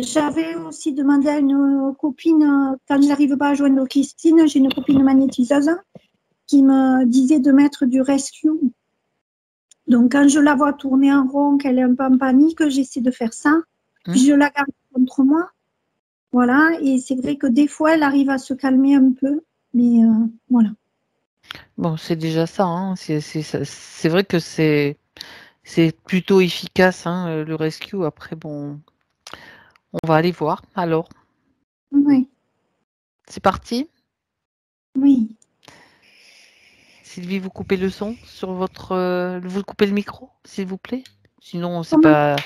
j'avais aussi demandé à une copine, quand je n'arrive pas à joindre Christine, j'ai une copine magnétiseuse qui me disait de mettre du rescue. Donc, quand je la vois tourner en rond, qu'elle est un peu en panique, j'essaie de faire ça. Puis je la garde contre moi. Voilà. Et c'est vrai que des fois, elle arrive à se calmer un peu. Mais voilà. Bon, c'est déjà ça, hein. C'est vrai que c'est plutôt efficace, hein, le rescue. Après, bon, on va aller voir. Alors, Oui. c'est parti. Oui. Sylvie, vous coupez le son sur votre... vous coupez le micro, s'il vous plaît. Sinon, c'est Comment? pas...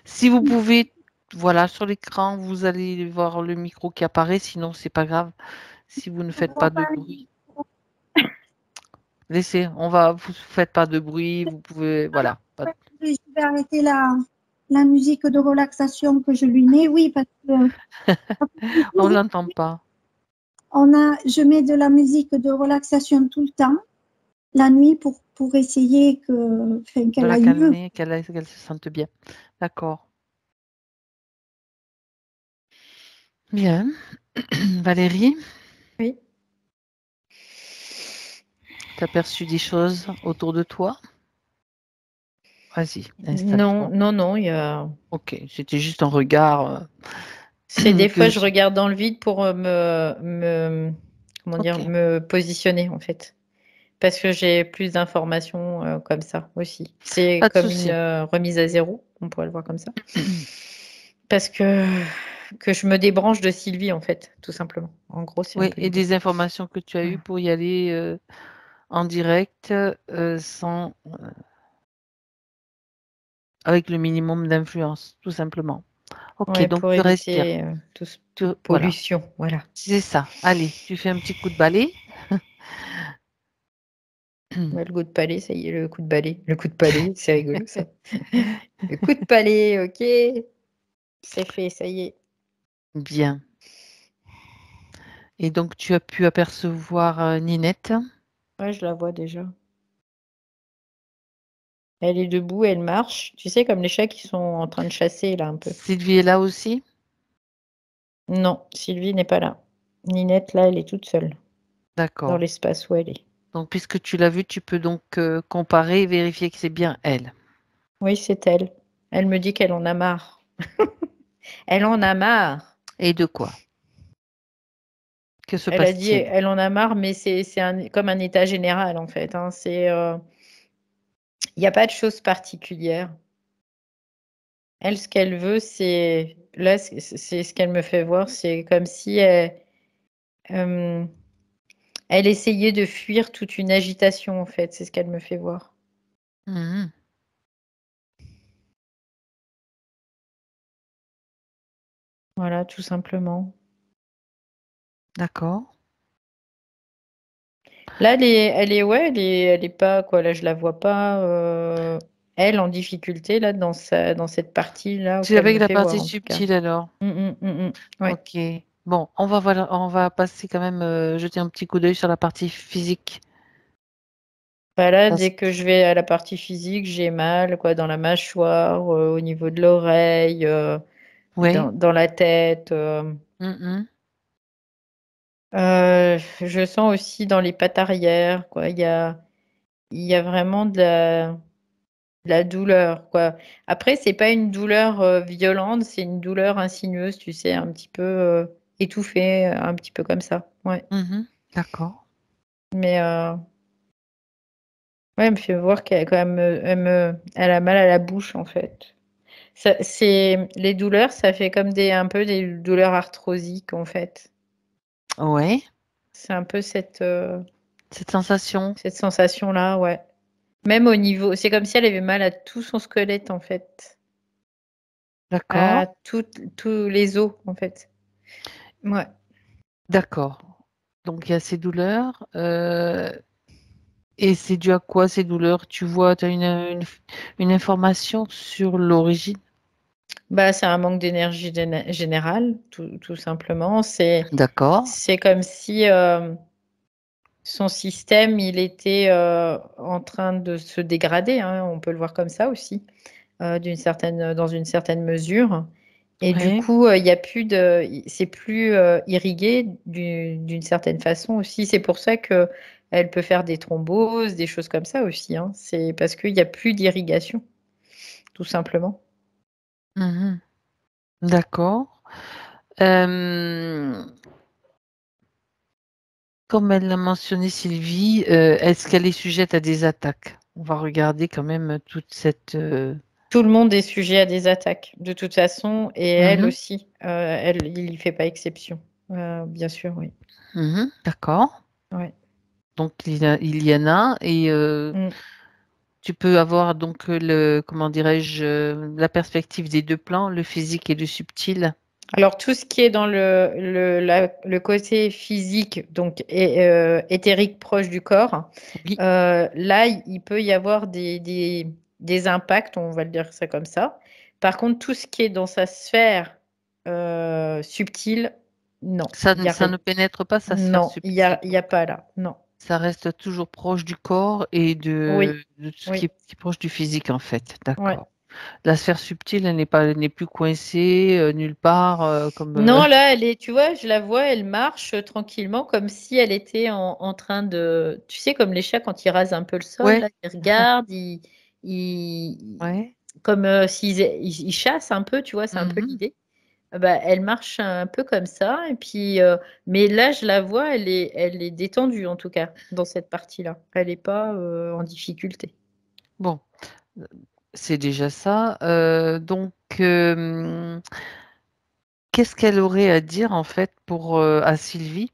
Si vous pouvez, voilà, sur l'écran, vous allez voir le micro qui apparaît. Sinon, c'est pas grave. Si vous ne Je faites vois pas de pas. bruit. Laissez, vous faites pas de bruit, vous pouvez... Voilà. Je vais arrêter la musique de relaxation que je lui mets. Oui, parce que On l'entend pas. je mets de la musique de relaxation tout le temps, la nuit, pour essayer De qu'elle la aille mieux. calmer, qu'elle se sente bien. D'accord. Bien. Valérie, Oui. tu as perçu des choses autour de toi? Vas-y, Non, installe-toi. non, il y a... Ok, c'était juste un regard. C'est des fois, que je regarde dans le vide pour comment dire, Ok, me positionner, en fait. Parce que j'ai plus d'informations comme ça aussi. C'est pas de comme une souci. remise à zéro, on pourrait le voir comme ça. Parce que je me débranche de Sylvie, en fait, tout simplement. En gros, c'est un Oui, peu et l'idée. des informations que tu as eues Voilà. pour y aller en direct sans avec le minimum d'influence, tout simplement. Ok, Ouais, donc pour tu respires. éviter toute Voilà, pollution. Voilà. c'est ça. Allez, tu fais un petit coup de balai. Ouais, le goût de palais, ça y est, le coup de balai. Le coup de palais, c'est rigolo, ça. Le coup de palais, ok. C'est fait, ça y est. Bien. Et donc, tu as pu apercevoir Ninette. Ouais, je la vois déjà. Elle est debout, elle marche. Tu sais, comme les chats qui sont en train de chasser, là, un peu. Sylvie est là aussi? Non, Sylvie n'est pas là. Ninette, là, elle est toute seule, dans D'accord. l'espace où elle est. Donc, puisque tu l'as vue, tu peux donc comparer et vérifier que c'est bien elle. Oui, c'est elle. Elle me dit qu'elle en a marre. Elle en a marre. Et de quoi? Que se Elle a dit, passe-t-il? elle en a marre, mais c'est comme un état général, en fait, hein. Il n'y a pas de chose particulière. Elle, ce qu'elle veut, c'est... Là, c'est ce qu'elle me fait voir, c'est comme si euh, elle essayait de fuir toute une agitation, en fait. C'est ce qu'elle me fait voir. Mhm. Voilà, tout simplement. D'accord. Là, ouais, elle est pas, quoi, là, je la vois pas, elle, en difficulté, là, dans cette partie-là, Tu qu'elle avec me la fait partie voir, en tout cas. subtile alors? Ouais. Ok. Bon, on va passer quand même, jeter un petit coup d'œil sur la partie physique. Voilà, Parce- dès que je vais à la partie physique, j'ai mal, quoi, dans la mâchoire, au niveau de l'oreille, Oui. dans la tête. Mhm. Je sens aussi dans les pattes arrière, quoi. Il y a vraiment de la douleur, quoi. Après, c'est pas une douleur violente, c'est une douleur insinueuse, tu sais, un petit peu étouffée, un petit peu comme ça. Ouais. Mhm. D'accord. Mais ouais, elle me fait voir qu'elle quand même, elle a mal à la bouche, en fait. Les douleurs, ça fait comme un peu des douleurs arthrosiques, en fait. Ouais. C'est un peu Cette sensation. cette sensation-là, ouais. Même au niveau, c'est comme si elle avait mal à tout son squelette, en fait. D'accord. À tous les os, en fait. Ouais. D'accord. Donc, il y a ces douleurs. Et c'est dû à quoi ces douleurs? Tu vois, tu as une information sur l'origine? Bah, c'est un manque d'énergie générale, tout simplement. D'accord. C'est comme si son système, il était en train de se dégrader, hein, on peut le voir comme ça aussi, dans une certaine mesure. Et du Oui. coup, il y a plus c'est plus irrigué d'une certaine façon aussi. C'est pour ça que elle peut faire des thromboses, des choses comme ça aussi, hein. C'est parce qu'il n'y a plus d'irrigation, tout simplement. Mhm. D'accord. Euh, Comme elle l'a mentionné, Sylvie, est-ce qu'elle est sujette à des attaques? On va regarder quand même toute cette... Tout le monde est sujet à des attaques, de toute façon, et elle Mhm, aussi. Il n'y fait pas exception. Bien sûr, oui. mhm, d'accord. Ouais. Donc il y en a et Mm. tu peux avoir donc comment dirais-je, la perspective des deux plans, le physique et le subtil. Alors, tout ce qui est dans le côté physique, donc éthérique proche du corps, Oui, là, il peut y avoir des impacts, on va le dire ça comme ça. Par contre, tout ce qui est dans sa sphère subtile, non, ça, il y a ça rien. ne pénètre pas sa sphère Non, subtile. il y a pas là. Non. Ça reste toujours proche du corps et Oui, de tout ce oui, qui est proche du physique en fait. ouais. D'accord. La sphère subtile, elle n'est plus coincée nulle part comme. Non, là, elle est, tu vois, je la vois, elle marche tranquillement comme si elle était en train de, tu sais, comme les chats quand ils rasent un peu le sol, Ouais, là, ils regardent, ils- ouais. comme ils chassent un peu, tu vois, c'est un peu Mhm. l'idée. Bah, elle marche un peu comme ça, et puis, mais là, je la vois, elle est détendue en tout cas dans cette partie-là. Elle n'est pas en difficulté. Bon, euh, c'est déjà ça. Donc, qu'est-ce qu'elle aurait à dire en fait pour à Sylvie,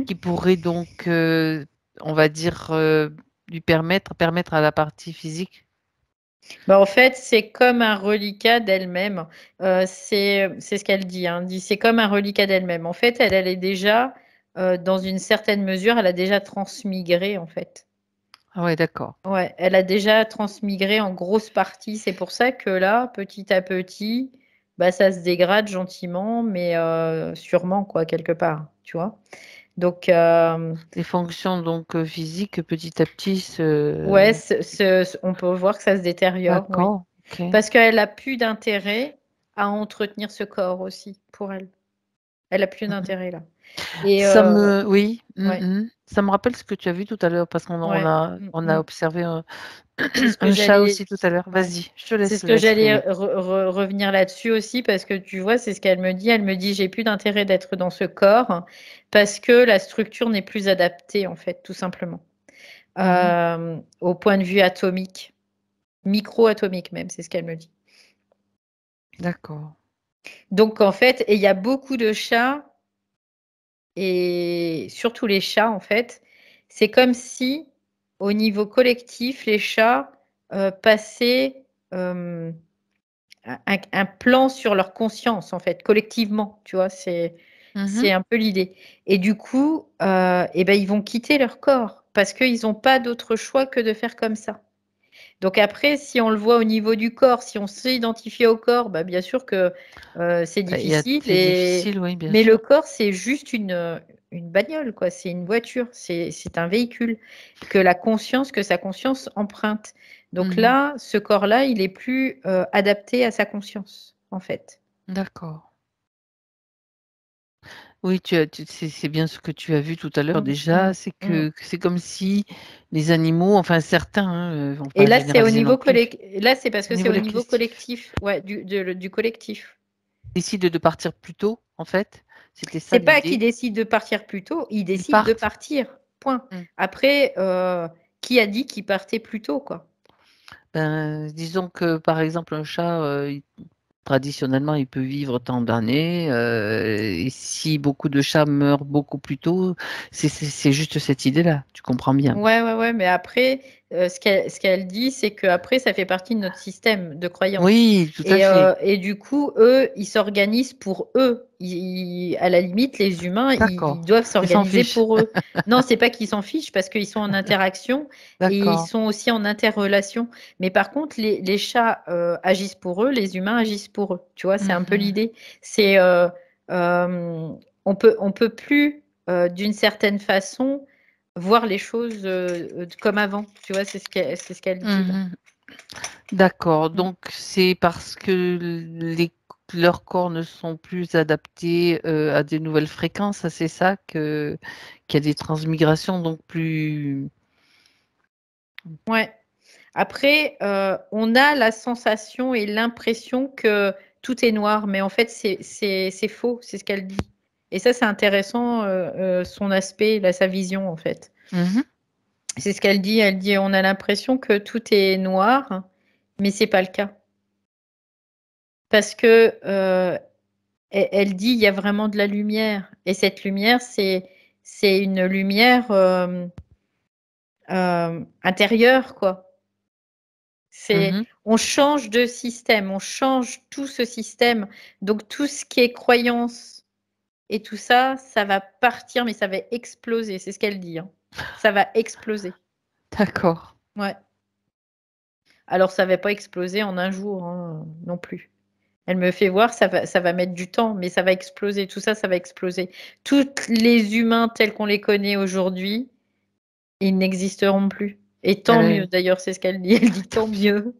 qui pourrait donc, on va dire, lui permettre à la partie physique. Bah, en fait, c'est comme un reliquat d'elle-même. C'est ce qu'elle dit, hein. Elle dit, c'est comme un reliquat d'elle-même. En fait, elle est déjà, dans une certaine mesure, elle a déjà transmigré, en fait. Ah ouais, d'accord. Ouais, elle a déjà transmigré en grosse partie. C'est pour ça que là, petit à petit, bah, ça se dégrade gentiment, mais sûrement, quoi, quelque part, tu vois. Donc, Les fonctions donc physiques petit à petit ouais, se. on peut voir que ça se détériore, oui. D'accord. Ok. Parce qu'elle a plus d'intérêt à entretenir ce corps aussi pour elle. Elle a plus Mhm. d'intérêt là. Et Ça me, oui, ouais, ça me rappelle ce que tu as vu tout à l'heure parce ouais, on a mm. observé C'est ce que un chat j'allais, aussi tout à l'heure. ouais. Vas-y, je te C'est laisse ce que j'allais l'exprimer. revenir là-dessus aussi parce que tu vois, c'est ce qu'elle me dit. Elle me dit, j'ai plus d'intérêt d'être dans ce corps parce que la structure n'est plus adaptée en fait, tout simplement. Mhm. Au point de vue atomique, micro-atomique même, c'est ce qu'elle me dit. D'accord. Donc en fait, et il y a beaucoup de chats et surtout les chats en fait, c'est comme si au niveau collectif, les chats passaient un plan sur leur conscience en fait, collectivement, tu vois, c'est Mhm. un peu l'idée. Et du coup, eh ben, ils vont quitter leur corps parce qu'ils n'ont pas d'autre choix que de faire comme ça. Donc après, si on le voit au niveau du corps, si on sait identifier au corps, bah, bien sûr que c'est difficile. C'est difficile, oui, bien Mais le sûr. corps, c'est juste une bagnole, quoi. C'est une voiture, c'est un véhicule que que sa conscience emprunte. Donc Mhm. là, ce corps-là, il est plus adapté à sa conscience, en fait. D'accord. Oui, c'est bien ce que tu as vu tout à l'heure Mm, déjà, mm, c'est mm. que c'est comme si les animaux, enfin certains, on ne va Et pas là, c'est au généraliser non niveau plus, Là, c'est parce au que c'est niveau au niveau collectif, collectif, ouais, du collectif. décident de partir plus tôt, en fait. C'était ça C'est pas qu'ils l'idée. décident de partir plus tôt, ils Ils décident de partent. partir. Point. Mm. Après, qui a dit qu'ils partaient plus tôt, quoi? Ben, disons que par exemple un chat, traditionnellement, il peut vivre tant d'années. Et si beaucoup de chats meurent beaucoup plus tôt, c'est juste cette idée-là. Tu comprends bien. Ouais, ouais, ouais, mais après, ce qu'elle dit, c'est qu'après, ça fait partie de notre système de croyance. Oui, tout à fait. Et du coup, eux, ils s'organisent pour eux. À la limite, les humains, ils D'accord. doivent Ils s'en s'organiser fichent. pour eux. Non, c'est pas qu'ils s'en fichent parce qu'ils sont en interaction et ils D'accord. sont aussi en interrelation. Mais par contre, les chats agissent pour eux, les humains agissent pour eux. Tu vois, c'est un peu Mhm. l'idée. C'est euh, on peut plus, d'une certaine façon voir les choses comme avant. Tu vois, c'est ce qu'elle dit là. Mhm. D'accord. Donc, c'est parce que leurs corps ne sont plus adaptés à des nouvelles fréquences, c'est ça qu'il y a des transmigrations, donc plus... Ouais. Après, on a la sensation et l'impression que tout est noir, mais en fait, c'est faux, c'est ce qu'elle dit. Et ça, c'est intéressant, son aspect, là, sa vision, en fait. Mhm. C'est ce qu'elle dit. Elle dit, on a l'impression que tout est noir, mais c'est pas le cas. Parce que elle dit, il y a vraiment de la lumière. Et cette lumière, c'est une lumière intérieure, quoi. Mhm. On change de système, on change tout ce système. Donc tout ce qui est croyance et tout ça, ça va partir, mais ça va exploser. C'est ce qu'elle dit, hein. Ça va exploser. D'accord. Ouais. Alors ça va pas exploser en un jour, hein, non plus. Elle me fait voir, ça va mettre du temps, mais ça va exploser. Tout ça, ça va exploser. Tous les humains tels qu'on les connaît aujourd'hui, ils n'existeront plus. Et tant mieux, d'ailleurs, c'est ce qu'elle dit. Elle dit tant mieux.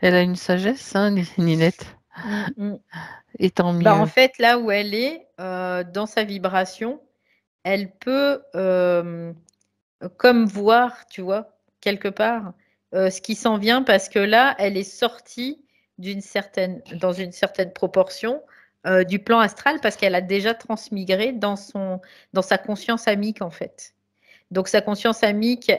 Elle a une sagesse, hein, Ninette. Mm, mm. Et tant Bah, en mieux. fait, là où elle est, dans sa vibration, elle peut comme voir, tu vois, quelque part, ce qui s'en vient parce que là, elle est sortie dans une certaine proportion du plan astral parce qu'elle a déjà transmigré dans sa conscience amique, en fait. Donc sa conscience amique,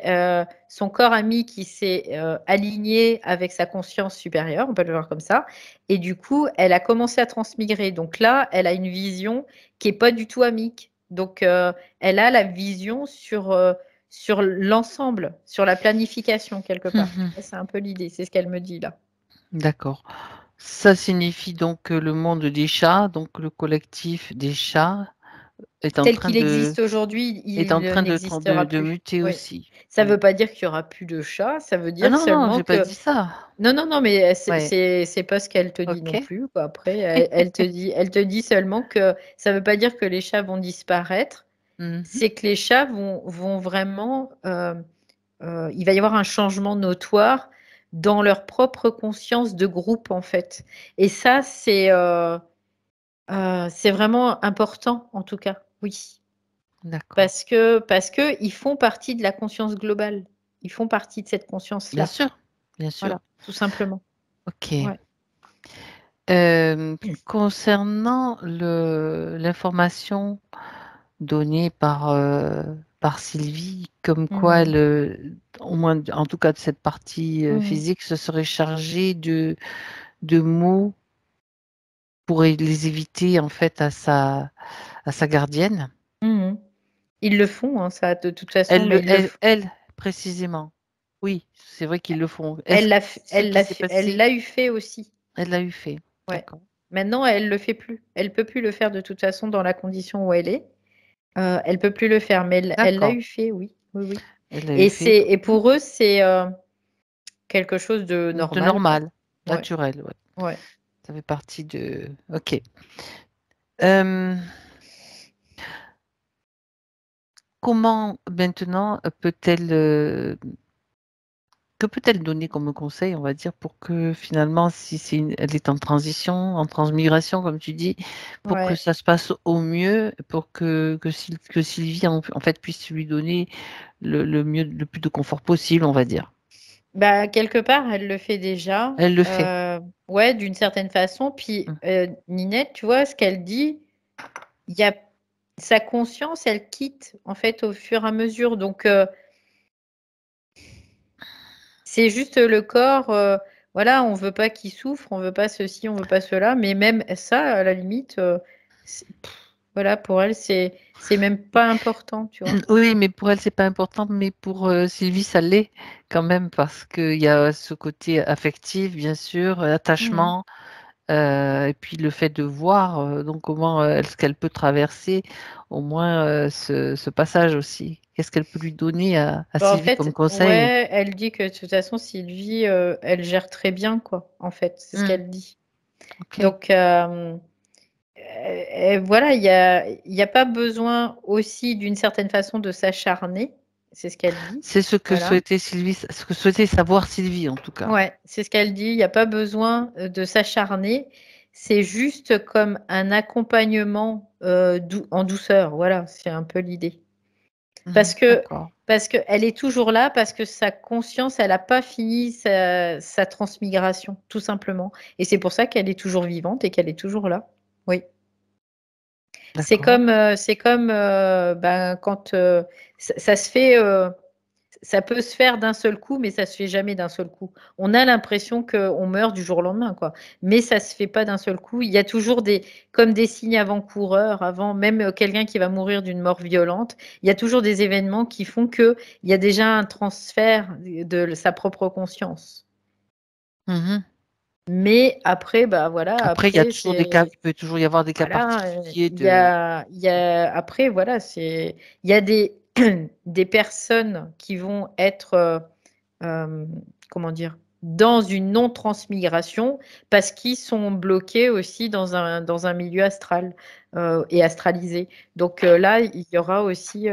son corps amique qui s'est aligné avec sa conscience supérieure, on peut le voir comme ça. Et du coup, elle a commencé à transmigrer. Donc là, elle a une vision qui est pas du tout amique. Donc elle a la vision sur l'ensemble, sur la planification quelque part. Mhm. C'est un peu l'idée, c'est ce qu'elle me dit là. D'accord. Ça signifie donc que le monde des chats, donc le collectif des chats, est en Tel train qu'il de, existe aujourd'hui, est en il train n'existera de plus. muter Oui. aussi. Ça ne Mm. veut pas dire qu'il y aura plus de chats, ça veut Ah dire non, non, seulement j'ai pas que dit ça. non, non, non, mais Ouais, c'est pas ce qu'elle te dit non ok. plus, quoi. Après, elle te dit seulement que ça veut pas dire que les chats vont disparaître, Mhm. c'est que les chats vont vraiment, il va y avoir un changement notoire dans leur propre conscience de groupe, en fait. Et ça, c'est vraiment important, en tout cas, oui. D'accord. Parce que ils font partie de la conscience globale. Ils font partie de cette Bien conscience-là. sûr, bien sûr. Voilà, tout simplement. Ok. Ouais. Concernant l'information donnée par Sylvie, comme quoi Mhm. elle, au moins en tout cas de cette partie Mhm. physique, se serait chargée de mots pour les éviter en fait à sa gardienne. Mhm. Ils le font, hein, ça, de toute façon, Elle, mais ils le font. elle précisément. Oui, c'est vrai qu'ils le font. Est-ce Elle que l'a, c'est ce qui s'est elle passé? l'a eu fait aussi. Elle l'a eu fait. Ouais. D'accord. Maintenant, elle le fait plus. Elle peut plus le faire de toute façon dans la condition où elle est. Elle peut plus le faire, mais elle l'a D'accord. eu fait, oui, oui, oui. Elle l'a eu fait. Et pour eux, c'est quelque chose de De normal, quoi. normal, Ouais, naturel, ouais. ouais. Ça fait partie de. Ok. Euh, comment maintenant peut-elle que peut-elle donner comme conseil, on va dire, pour que finalement, si elle est en transition, en transmigration, comme tu dis, pour que Ouais. ça se passe au mieux, pour que Sylvie en fait puisse lui donner le mieux, le plus de confort possible, on va dire. Bah, quelque part, elle le fait déjà. Elle le fait. Ouais, d'une certaine façon. Puis, Mm. Ninette, tu vois, ce qu'elle dit, il y a sa conscience, elle quitte en fait au fur et à mesure. Donc, c'est juste le corps. Voilà, on veut pas qu'il souffre, on veut pas ceci, on veut pas cela. Mais même ça, à la limite, voilà, pour elle, c'est même pas important, tu vois. Oui, mais pour elle, c'est pas important, mais pour Sylvie, ça l'est quand même parce qu'il y a ce côté affectif, bien sûr, Mhm. attachement, et puis le fait de voir donc comment est-ce qu'elle peut traverser au moins ce passage aussi. Qu'est-ce qu'elle peut lui donner à Bah, en Sylvie comme fait, conseil? ouais, elle dit que de toute façon, Sylvie, elle gère très bien, quoi, en fait, c'est ce Hmm, qu'elle dit. ok. Donc, voilà, il y a pas besoin aussi d'une certaine façon de s'acharner. c'est ce qu'elle dit. C'est ce que Voilà. souhaitait Sylvie, ce que souhaitait savoir Sylvie en tout cas. Ouais, c'est ce qu'elle dit. Il n'y a pas besoin de s'acharner. C'est juste comme un accompagnement en douceur. Voilà, c'est un peu l'idée. Parce qu'elle est toujours là, parce que sa conscience, elle n'a pas fini sa transmigration, tout simplement. Et c'est pour ça qu'elle est toujours vivante et qu'elle est toujours là. Oui. C'est comme ben, quand ça se fait, ça peut se faire d'un seul coup, mais ça se fait jamais d'un seul coup. On a l'impression qu'on meurt du jour au lendemain, quoi. Mais ça se fait pas d'un seul coup. Il y a toujours comme des signes avant-coureurs, avant même quelqu'un qui va mourir d'une mort violente. Il y a toujours des événements qui font qu'il y a déjà un transfert de sa propre conscience. Mais après, bah voilà. Après, il y a toujours des cas, il peut toujours y avoir des cas particuliers après, voilà, il y a des personnes qui vont être, comment dire, dans une non-transmigration parce qu'ils sont bloqués aussi dans un milieu astral et astralisé. Donc là, il y aura aussi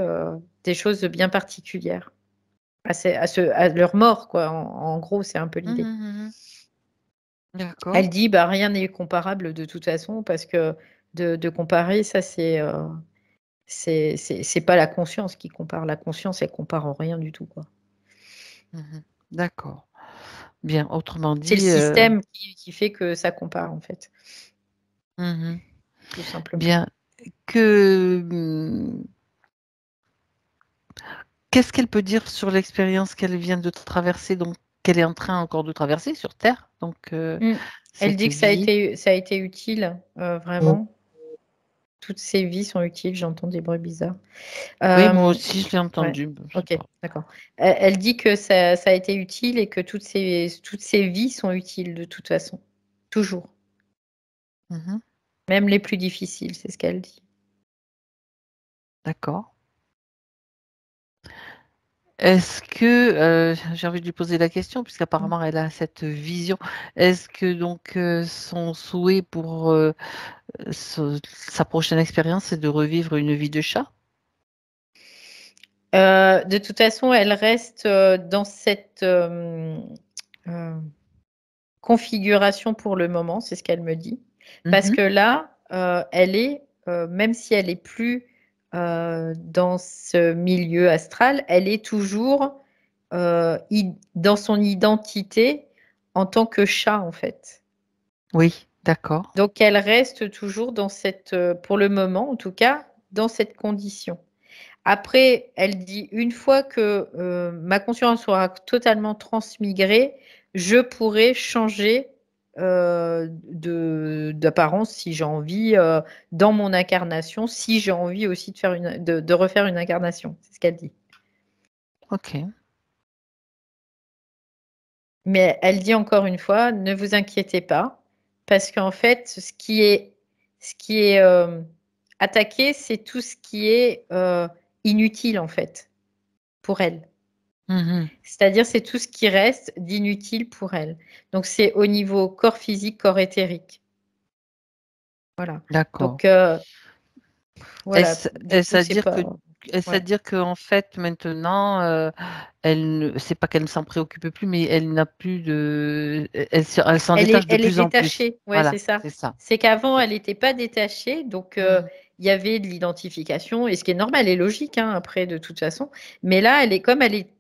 des choses bien particulières à leur mort, quoi. En gros, c'est un peu l'idée. D'accord. Elle dit, bah, rien n'est comparable de toute façon parce que de comparer, ça c'est pas la conscience qui compare. La conscience, elle compare en rien du tout, quoi. D'accord. Bien, autrement dit. C'est le système qui fait que ça compare, en fait. Tout simplement. Bien. Qu'est-ce qu'elle peut dire sur l'expérience qu'elle vient de traverser, donc qu'elle est en train encore de traverser sur Terre, donc elle dit que ça a été utile, vraiment. Toutes ces vies sont utiles. J'entends des bruits bizarres. Oui, moi aussi, je l'ai entendu. Ouais. Ok, d'accord. Elle dit que ça a été utile et que toutes ces vies sont utiles de toute façon. Toujours. Même les plus difficiles, c'est ce qu'elle dit. D'accord. Est-ce que, j'ai envie de lui poser la question, puisqu'apparemment elle a cette vision, est-ce que donc son souhait pour sa prochaine expérience, c'est de revivre une vie de chat? De toute façon, elle reste dans cette configuration pour le moment, c'est ce qu'elle me dit. Parce que là, elle est, même si elle n'est plus dans ce milieu astral, elle est toujours dans son identité en tant que chat, en fait. Oui, d'accord. Donc, elle reste toujours dans pour le moment, en tout cas, dans cette condition. Après, elle dit, une fois que ma conscience sera totalement transmigrée, je pourrai changer d'apparence si j'ai envie dans mon incarnation, si j'ai envie aussi de refaire une incarnation. C'est ce qu'elle dit. Ok. Mais elle dit encore une fois, ne vous inquiétez pas, parce qu'en fait, ce qui est attaqué, c'est tout ce qui est inutile, en fait, pour elle. C'est-à-dire, c'est tout ce qui reste d'inutile pour elle. Donc, c'est au niveau corps physique, corps éthérique. Voilà. D'accord. Donc, voilà. Est-ce à dire qu'en fait, maintenant, c'est pas qu'elle ne s'en préoccupe plus, mais elle n'a plus de. Elle s'en détache de plus en plus. Elle est détachée, ouais, c'est ça. C'est qu'avant, elle n'était pas détachée, donc il y avait de l'identification, et ce qui est normal et logique, hein, après, de toute façon. Mais là, elle est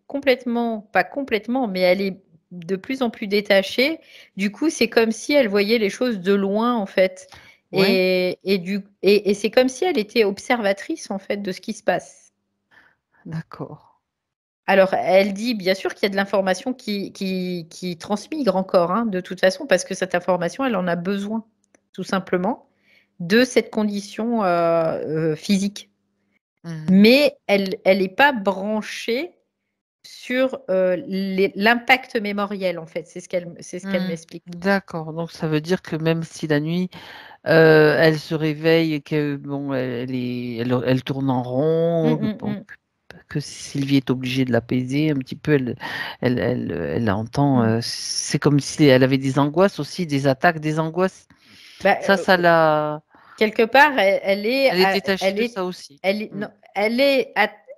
complètement, pas complètement, mais elle est de plus en plus détachée. Du coup, c'est comme si elle voyait les choses de loin, en fait. Ouais. Et c'est comme si elle était observatrice, en fait, de ce qui se passe. D'accord. Alors, elle dit bien sûr qu'il y a de l'information qui transmigre encore, hein, de toute façon, parce que cette information, elle en a besoin, tout simplement, de cette condition physique. Mais elle n'est pas branchée sur l'impact mémoriel, en fait. C'est ce qu'elle m'explique. D'accord. Donc, ça veut dire que même si la nuit, elle se réveille et que bon, elle tourne en rond, que Sylvie est obligée de l'apaiser un petit peu, elle entend. C'est comme si elle avait des angoisses aussi, des attaques, des angoisses. Ça l'a. Quelque part, elle est détachée de ça aussi. Non, elle est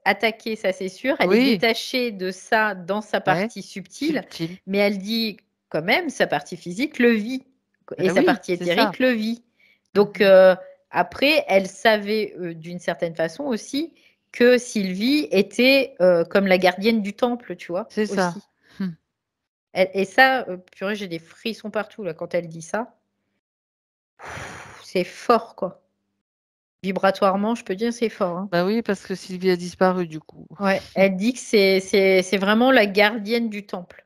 attaquée, ça c'est sûr. Elle est Oui, détachée de ça dans sa ouais, partie subtile, subtil. mais elle dit quand même sa partie physique le vit et Ben sa oui, partie c'est ça. éthérique le vit. Donc Mhm. après, elle savait d'une certaine façon aussi que Sylvie était comme la gardienne du temple, tu vois, C'est ça. aussi. Hum. Et ça, purée, j'ai des frissons partout là quand elle dit ça. C'est fort, quoi. Vibratoirement, je peux dire c'est fort, hein. Ben oui, parce que Sylvie a disparu du coup. Ouais, elle dit que c'est vraiment la gardienne du temple.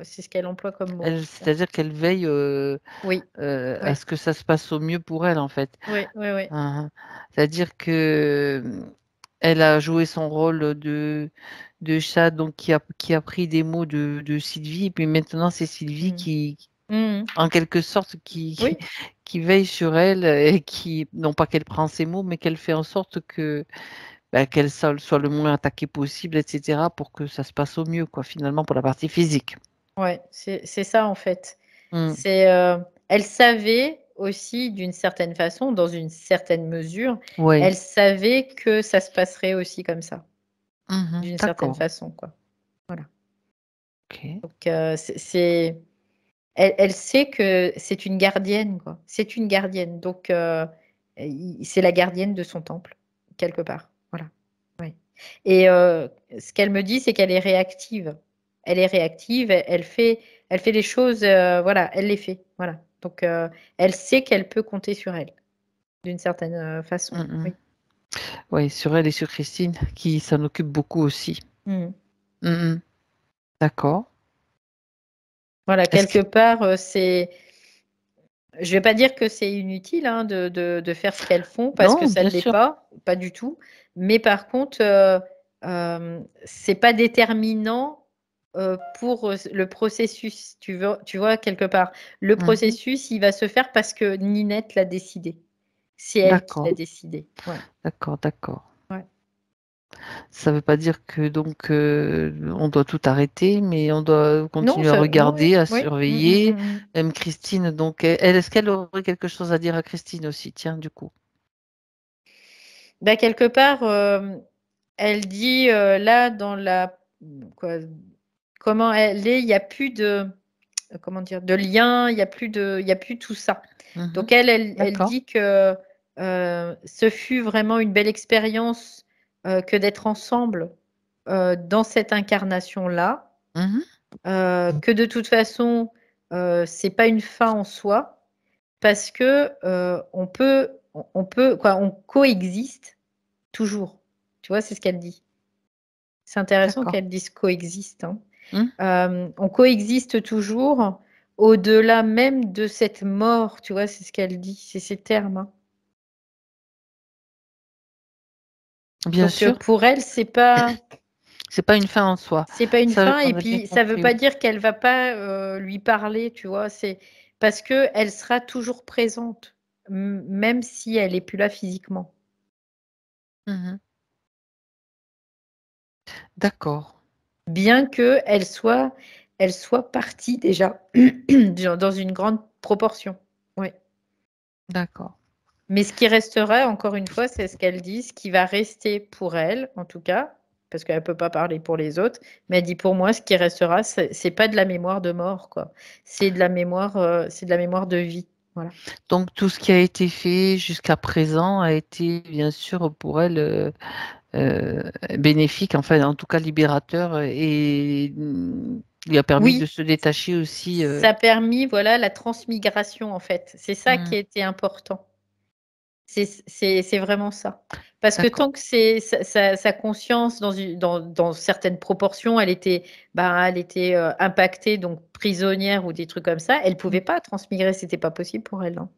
C'est ce qu'elle emploie comme mot, en tout cas. C'est-à-dire qu'elle veille Oui, à oui, ce que ça se passe au mieux pour elle, en fait. oui, oui, oui. Hein. C'est-à-dire que elle a joué son rôle de chat, donc qui a pris des mots de Sylvie, et puis maintenant c'est Sylvie Mm. qui, Mm. en quelque sorte, Oui, qui veille sur elle et qui, non pas qu'elle prend ses mots, mais qu'elle fait en sorte que qu'elle soit le moins attaquée possible, etc., pour que ça se passe au mieux, quoi, finalement, pour la partie physique. ouais, c'est ça en fait. Mm. C'est, elle savait aussi d'une certaine façon, dans une certaine mesure, Oui. elle savait que ça se passerait aussi comme ça, Mhm. d'une certaine D'accord. façon, quoi. Voilà. Ok. Donc elle sait que c'est une gardienne, quoi. C'est une gardienne. Donc c'est la gardienne de son temple, quelque part. Voilà. Oui. Et ce qu'elle me dit, c'est qu'elle est réactive. Elle est réactive, elle fait les choses, voilà, elle les fait. Voilà. Donc elle sait qu'elle peut compter sur elle, d'une certaine façon. Mhm. Oui. Oui, sur elle et sur Christine, qui s'en occupe beaucoup aussi. Mhm. Mhm. D'accord. Voilà, Est-ce quelque que... part, c'est. Je vais pas dire que c'est inutile hein, de faire ce qu'elles font parce que Non, ça ne bien l'est sûr. pas du tout. Mais par contre, c'est pas déterminant pour le processus. Tu vois, quelque part. Le Mhm. processus, il va se faire parce que Ninette l'a décidé. C'est elle qui l'a D'accord, décidé. Ouais, d'accord, d'accord. ouais. Ça ne veut pas dire que donc on doit tout arrêter, mais on doit Non, continuer à ça, non, oui, regarder, à oui. surveiller. Même Christine, donc est-ce qu'elle aurait quelque chose à dire à Christine aussi? Tiens, du coup. Bah, quelque part, elle dit là dans la quoi, comment elle est, il n'y a plus de comment dire, de lien, il y a plus tout ça. Mhm. Donc elle D'accord. dit que ce fut vraiment une belle expérience que d'être ensemble dans cette incarnation-là, Mhm. que de toute façon, c'est pas une fin en soi, parce que on coexiste toujours. Tu vois, c'est ce qu'elle dit. C'est intéressant D'accord. qu'elle dise coexiste, hein. Mhm. On coexiste toujours au-delà même de cette mort, tu vois, c'est ce qu'elle dit, c'est ces termes, hein. Bien Donc sûr, pour elle, c'est pas une fin en soi. c'est pas une Ça, fin et on a bien puis ça veut compris, pas oui. dire qu'elle va pas lui parler, tu vois, c'est parce que elle sera toujours présente, même si elle est plus là physiquement. Mhm. D'accord, Bien que elle soit partie déjà dans une grande proportion. Oui. d'accord. Mais ce qui restera, encore une fois, c'est ce qu'elle dit, ce qui va rester pour elle, en tout cas, parce qu'elle ne peut pas parler pour les autres, mais elle dit pour moi, ce qui restera, c'est pas de la mémoire de mort, quoi. C'est de la mémoire de vie. Voilà. Donc tout ce qui a été fait jusqu'à présent a été bien sûr pour elle bénéfique, enfin en tout cas libérateur et lui a permis de Oui, se détacher aussi. ça a permis, voilà, la transmigration, en fait. C'est ça qui Hmm. était important. C'est vraiment ça. Parce que D'accord. tant que c'est sa conscience dans certaines proportions, elle était impactée, donc prisonnière ou des trucs comme ça, elle Hmm. pouvait pas transmigrer, c'était pas possible pour elle, hein.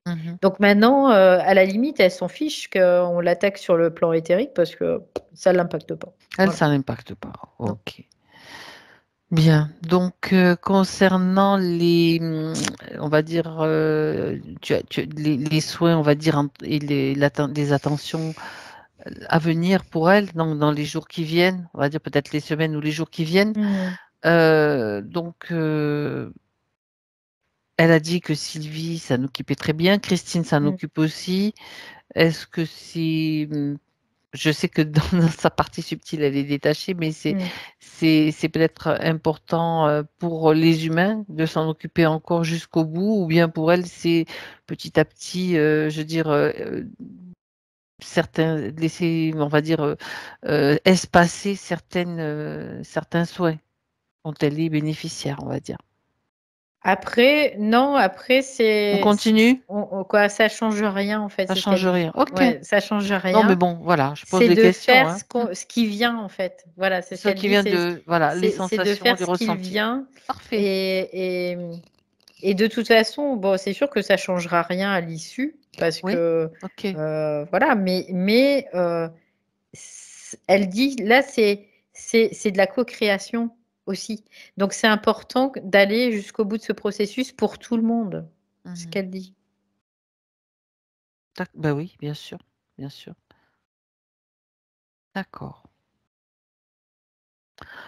Mhm. Donc maintenant, à la limite, elle s'en fiche qu'on l'attaque sur le plan éthérique parce que ça l'impacte pas. Elle, Voilà. ça n'impacte pas. Non. Ok. Bien. Donc concernant on va dire, les soins, on va dire, et les attentions à venir pour elle, donc dans les jours qui viennent, on va dire peut-être les semaines ou les jours qui viennent. Mhm. Donc, elle a dit que Sylvie s'en occupait très bien, Christine s'en Mhm. occupe aussi. Est-ce que c'est je sais que dans sa partie subtile, elle est détachée, mais Mm. c'est peut-être important pour les humains de s'en occuper encore jusqu'au bout, ou bien pour elle, c'est petit à petit, je veux dire, laisser, on va dire, espacer certains souhaits dont elle est bénéficiaire, on va dire. Après, non, après, On continue? quoi, ça change rien, en fait, Ça c'est ce qu'elle change dit. rien. Ok. Ouais, ça change Non, mais rien. bon, voilà, je pose C'est des de questions, faire hein. ce qui vient, en fait. Voilà, c'est ce Ce qu'elle qui dit, vient de, voilà, les c'est de sensations, faire les ce qu'il ressentis. vient. Parfait. Et, et de toute façon, bon, c'est sûr que ça changera rien à l'issue, parce Oui. que, Ok. voilà, mais elle dit, là, c'est de la co-création aussi. Donc, c'est important d'aller jusqu'au bout de ce processus pour tout le monde, ce Mhm. qu'elle dit. Ben oui, bien sûr, bien sûr. D'accord.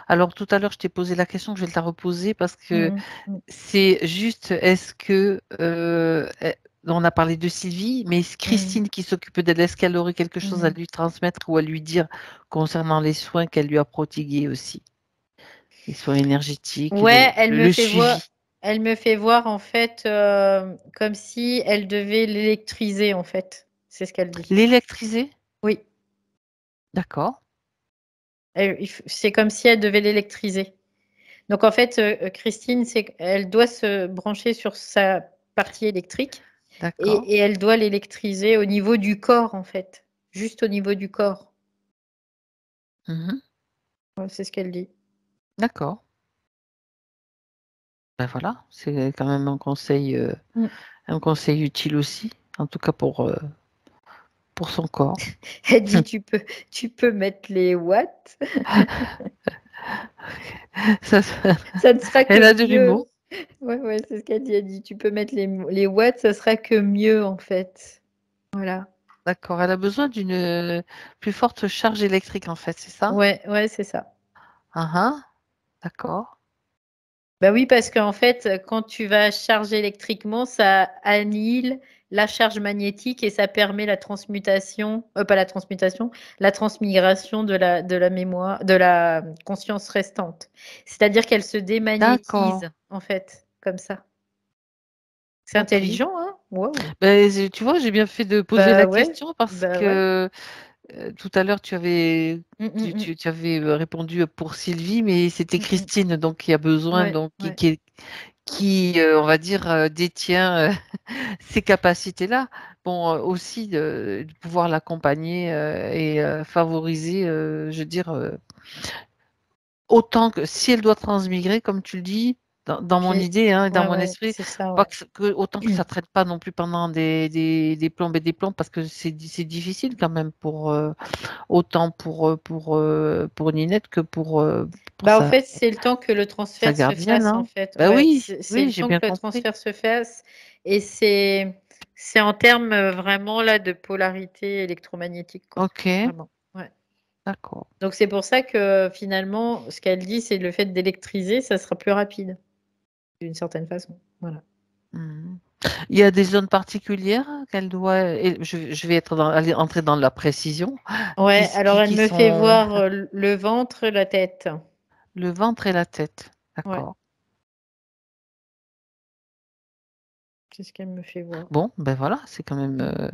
Alors tout à l'heure, je t'ai posé la question, je vais te la reposer parce que Mhm. Mhm. c'est juste, est-ce que on a parlé de Sylvie, mais Christine qui s'occupe d'elle, est-ce qu'elle aurait quelque chose à Mhm. lui transmettre ou à lui dire concernant les soins qu'elle lui a prodigués aussi, les soins énergétiques, Ouais, le suivi. elle me fait voir en fait comme si elle devait l'électriser en fait. C'est ce qu'elle dit. L'électriser? Oui, D'accord. c'est comme si elle devait l'électriser. Donc en fait, Christine, elle doit se brancher sur sa partie électrique D'accord. et elle doit l'électriser au niveau du corps en fait, juste au niveau du corps. Mhm. Ouais, c'est ce qu'elle dit. D'accord. Ben voilà, c'est quand même Mm. un conseil utile aussi, en tout cas pour son corps. Elle dit tu peux mettre les watts, Ça, ça ne sera que elle a de mieux. l'humour. Ouais, ouais, c'est ce qu'elle dit. Elle dit, tu peux mettre les watts, ça sera que mieux, en fait. Voilà. D'accord, elle a besoin d'une plus forte charge électrique en fait, c'est ça? Ouais, ouais, c'est ça. Ah ah, d'accord. Bah oui, parce qu'en fait, quand tu vas charger électriquement, ça annihile la charge magnétique et ça permet la transmutation, pas la transmutation, la transmigration de la mémoire, de la conscience restante. C'est-à-dire qu'elle se D'accord, démagnétise, en fait, comme ça. C'est ok. intelligent, hein? Wow. Ben, tu vois, j'ai bien fait de poser Bah la ouais, question parce bah ouais. que tout à l'heure Mm, mm, mm, tu avais répondu pour Sylvie, mais c'était mm, mm. Christine donc il y a besoin Ouais, donc ouais. qui on va dire détient ces capacités-là. Bon, aussi de pouvoir l'accompagner et favoriser, je veux dire. Autant que si elle doit transmigrer, comme tu le dis, dans mon Puis, idée, hein, dans ouais, mon ouais, esprit, c'est ça, pas ouais. autant que ça ne traîne pas non plus pendant des plombes et des plombs, parce que c'est difficile quand même autant pour Ninette que pour Bah, en fait, c'est le temps que le sa transfert se gardienne. fasse, en Hein. fait. Ben Ouais, oui, c'est oui, le j'ai temps bien que le compris. transfert se fasse. Et c'est en termes vraiment là de polarité électromagnétique, quoi. Ok, Vraiment. Ouais. d'accord. Donc c'est pour ça que finalement, ce qu'elle dit, c'est le fait d'électriser, ça sera plus rapide, d'une certaine façon. Voilà. Mhm. Il y a des zones particulières qu'elle doit, et je vais aller entrer dans la précision, Ouais, alors elle qui me fait sont voir le ventre, la tête. le ventre et la tête. Ouais, D'accord. c'est ce qu'elle me fait voir. Bon, ben voilà, c'est quand même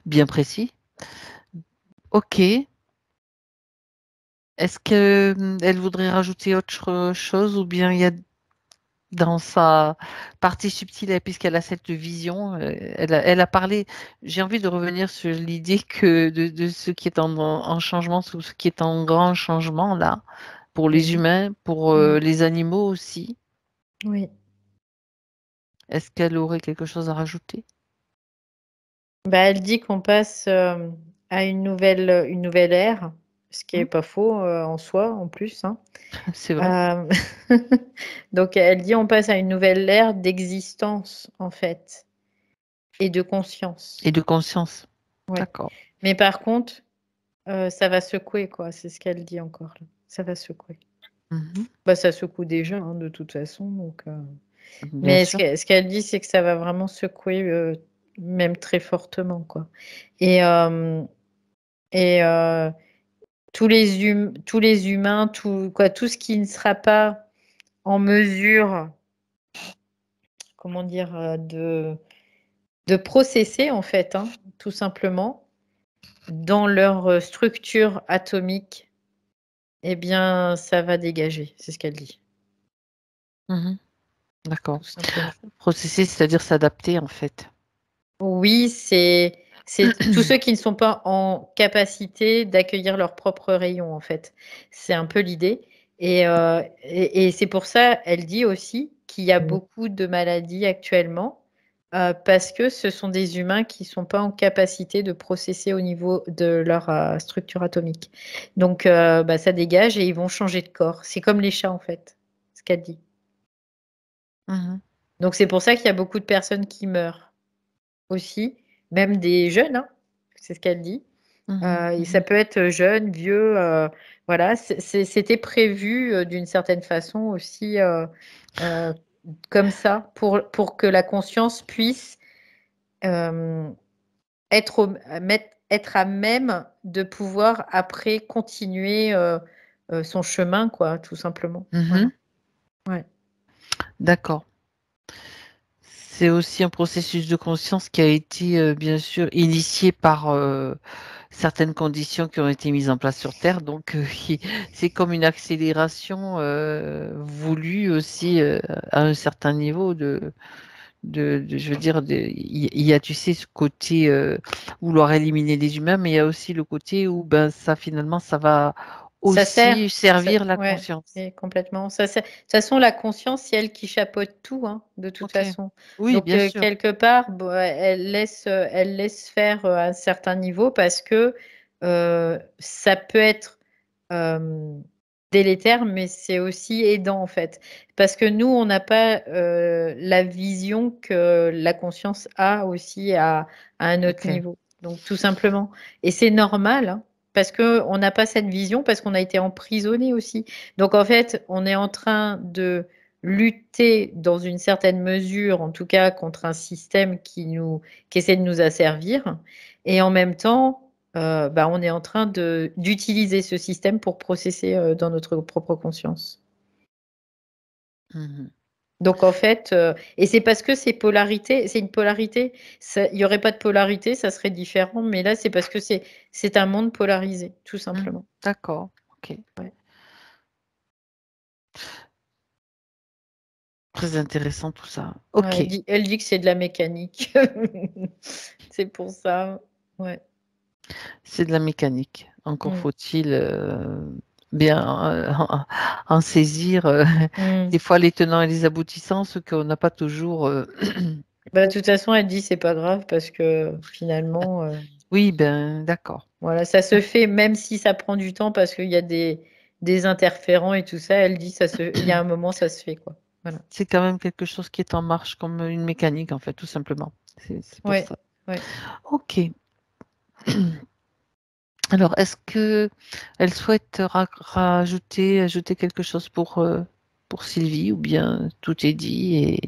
bien précis. Ok. Est-ce que elle voudrait rajouter autre chose ou bien il y a dans sa partie subtile, puisqu'elle a cette vision, elle a parlé, j'ai envie de revenir sur l'idée que de ce qui est en changement, ce qui est en grand changement là, pour les Oui. humains, pour Mm. les animaux aussi. Oui. Est-ce qu'elle aurait quelque chose à rajouter? Bah, elle dit qu'on passe à une nouvelle ère, ce qui est Hmm. pas faux en soi, en plus, hein. C'est vrai. Euh, Donc, elle dit on passe à une nouvelle ère d'existence, en fait, et de conscience. Et de conscience. Ouais. D'accord. Mais par contre, ça va secouer, quoi. C'est ce qu'elle dit encore, là. Ça va secouer. Mhm. Bah, ça secoue déjà, hein, de toute façon. Donc, Bien mais sûr. ce qu'elle dit, c'est que ça va vraiment secouer, même très fortement, quoi. Et Et tous les humains, tout ce qui ne sera pas en mesure, comment dire, de processer en fait, hein, tout simplement, dans leur structure atomique, eh bien, ça va dégager. C'est ce qu'elle dit, D'accord. tout simplement. Processer, c'est-à-dire s'adapter en fait. Oui, c'est tous ceux qui ne sont pas en capacité d'accueillir leurs propres rayons, en fait. C'est un peu l'idée. Et c'est pour ça, elle dit aussi qu'il y a beaucoup de maladies actuellement, parce que ce sont des humains qui ne sont pas en capacité de processer au niveau de leur structure atomique. Donc, bah, ça dégage et ils vont changer de corps. C'est comme les chats, en fait, ce qu'elle dit. Donc, c'est pour ça qu'il y a beaucoup de personnes qui meurent aussi, même des jeunes, hein, c'est ce qu'elle dit. Et ça peut être jeune, vieux, voilà. C'était prévu d'une certaine façon aussi comme ça pour que la conscience puisse euh, être à même de pouvoir après continuer son chemin, quoi, tout simplement. Voilà. Ouais. D'accord. C'est aussi un processus de conscience qui a été, bien sûr, initié par certaines conditions qui ont été mises en place sur Terre. Donc, c'est comme une accélération voulue aussi à un certain niveau je veux dire, il y a, tu sais, ce côté vouloir éliminer les humains, mais il y a aussi le côté où ben, ça, finalement, ça va Ça sert. aussi servir la Ouais, conscience. et complètement. De toute façon, la conscience, c'est elle qui chapeaute tout, hein, de toute Ok. façon. Oui, Donc, bien sûr. quelque part, bon, elle laisse faire à un certain niveau parce que ça peut être euh, délétère, mais c'est aussi aidant, en fait. Parce que nous, on n'a pas la vision que la conscience a aussi à un autre Ok. niveau. Donc, tout simplement. Et c'est normal, hein, parce qu'on n'a pas cette vision, parce qu'on a été emprisonné aussi. Donc en fait, on est en train de lutter dans une certaine mesure, en tout cas, contre un système qui essaie de nous asservir. Et en même temps, bah, on est en train d'utiliser ce système pour processer dans notre propre conscience. Mhm. Donc en fait, et c'est parce que c'est une polarité. Il n'y aurait pas de polarité, ça serait différent. Mais là, c'est parce que c'est un monde polarisé, tout simplement. D'accord. Ok. Ouais. Très intéressant tout ça. Ouais, Ok. elle dit que c'est de la mécanique. C'est pour ça. Ouais. C'est de la mécanique. Encore Mm. faut-il bien en saisir Mm. des fois les tenants et les aboutissants, ce qu'on n'a pas toujours. Bah, de toute façon, elle dit c'est pas grave parce que finalement, Oui, ben d'accord. voilà, ça se fait même si ça prend du temps parce qu'il y a des interférents et tout ça. Elle dit il y a un moment, ça se fait quoi. Voilà. C'est quand même quelque chose qui est en marche comme une mécanique, en fait, tout simplement. C'est pour Ouais, ça. ouais. Ok. Alors, est-ce que elle souhaite ajouter quelque chose pour Sylvie ou bien tout est dit et...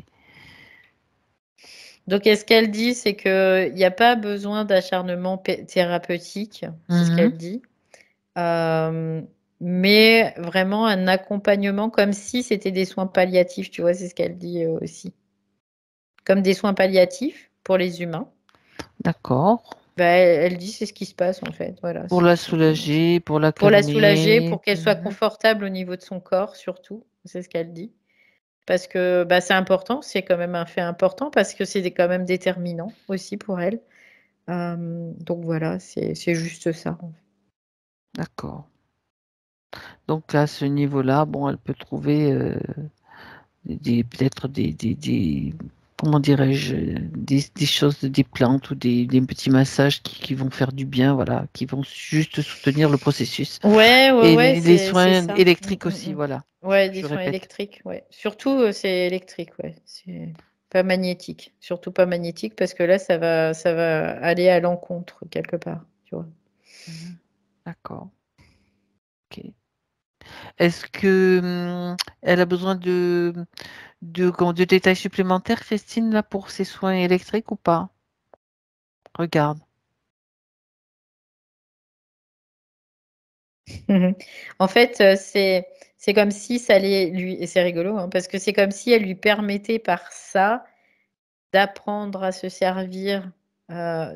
Donc, ce qu'elle dit, c'est qu'il n'y a pas besoin d'acharnement thérapeutique, c'est ce Mhm. qu'elle dit. Euh, mais vraiment un accompagnement comme si c'était des soins palliatifs, tu vois, c'est ce qu'elle dit aussi. Comme des soins palliatifs pour les humains. D'accord. Bah, elle dit c'est ce qui se passe en fait, voilà, Pour c'est la tout simplement ça. soulager, pour la Pour la soulager, calmer. pour qu'elle soit Mhm. confortable au niveau de son corps surtout, c'est ce qu'elle dit. Parce que bah, c'est important, c'est quand même un fait important parce que c'est quand même déterminant aussi pour elle. Donc voilà, c'est juste ça. D'accord. Donc à ce niveau-là, bon, elle peut trouver peut-être comment dirais-je, des choses, des plantes ou des petits massages qui vont faire du bien, voilà, qui vont juste soutenir le processus. Ouais, ouais, Et ouais, les c'est soins ça. électriques aussi, voilà. Ouais, des Je soins répète. électriques, ouais. Surtout, c'est électrique, ouais. C'est pas magnétique. Surtout pas magnétique parce que là, ça va aller à l'encontre quelque part, tu vois. Mhm. D'accord. Ok. Est-ce que elle a besoin de détails supplémentaires, Christine, là, pour ses soins électriques ou pas? Regarde. En fait, c'est comme si ça allait lui et c'est rigolo, hein, parce que c'est comme si elle lui permettait par ça d'apprendre à se servir,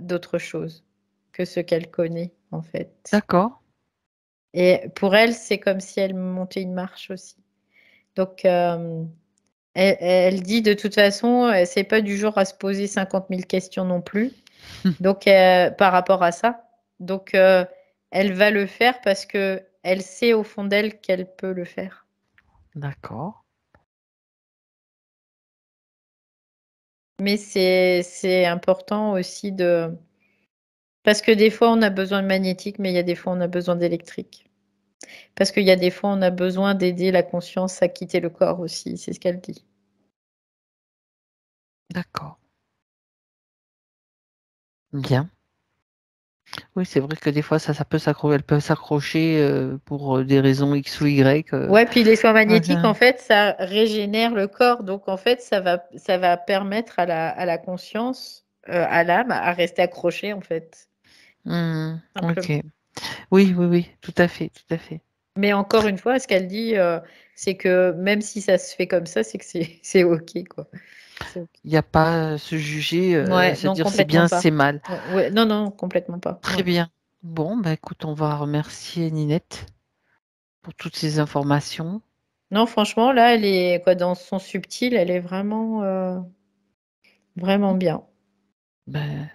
d'autre chose que ce qu'elle connaît, en fait. D'accord. Et pour elle, c'est comme si elle montait une marche aussi. Donc, elle dit de toute façon, c'est pas du genre à se poser 50 000 questions non plus. Donc, par rapport à ça. Donc, elle va le faire parce que elle sait au fond d'elle qu'elle peut le faire. D'accord. Mais c'est important aussi de... Parce que des fois, on a besoin de magnétique, mais il y a des fois, on a besoin d'électrique. Parce qu'il y a des fois, on a besoin d'aider la conscience à quitter le corps aussi. C'est ce qu'elle dit. D'accord. Bien. Oui, c'est vrai que des fois, ça peut s'accrocher, elle peut s'accrocher pour des raisons X ou Y. Ouais, puis les soins magnétiques, Voilà. en fait, ça régénère le corps. Donc, en fait, ça va permettre à la conscience, à l'âme, à rester accrochée, en fait. Ok. Simplement. Oui, oui, oui, tout à fait, tout à fait. Mais encore une fois, ce qu'elle dit, c'est que même si ça se fait comme ça, c'est que c'est OK, quoi. C'est OK. Il n'y a pas à se juger, Ouais, se non, dire c'est complètement bien, pas. c'est mal. Ouais, ouais, non, non, complètement pas. Très Ouais. bien. Bon, bah écoute, on va remercier Ninette pour toutes ces informations. Non, franchement, là, elle est quoi dans son subtil, elle est vraiment bien. Ben,